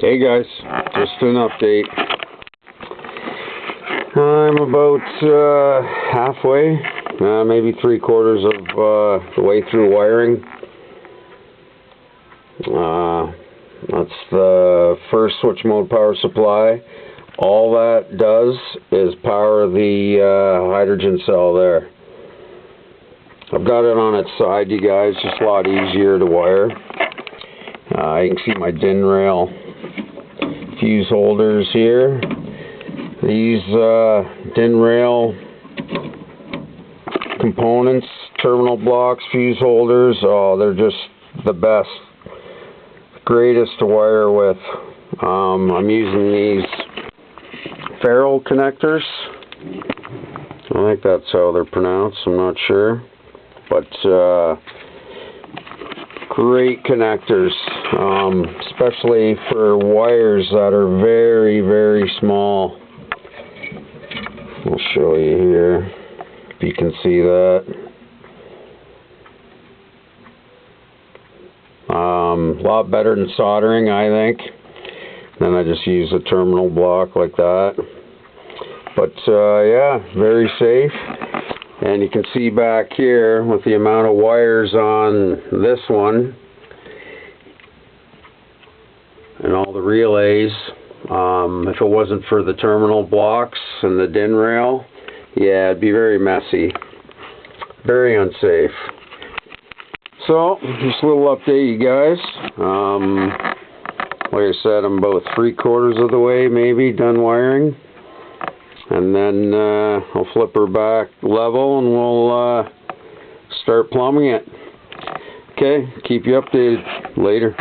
Hey guys, just an update. I'm about halfway, maybe 3/4 of the way through wiring. That's the first switch mode power supply. All that does is power the hydrogen cell there. I've got it on its side, you guys, just a lot easier to wire. You can see my DIN rail fuse holders here. These DIN rail components, terminal blocks, fuse holders, oh, they're just the best, greatest to wire with. I'm using these ferrule connectors. I think that's how they're pronounced, I'm not sure. But great connectors, especially for wires that are very, very small. I'll show you here if you can see that. A lot better than soldering, I think. Then I just use a terminal block like that. But yeah, very safe. And you can see back here with the amount of wires on this one and all the relays, if it wasn't for the terminal blocks and the DIN rail, yeah, it'd be very messy, very unsafe. So, just a little update, you guys. Like I said, I'm about 3/4 of the way maybe done wiring. And then I'll flip her back level and we'll start plumbing it. Okay, keep you updated later.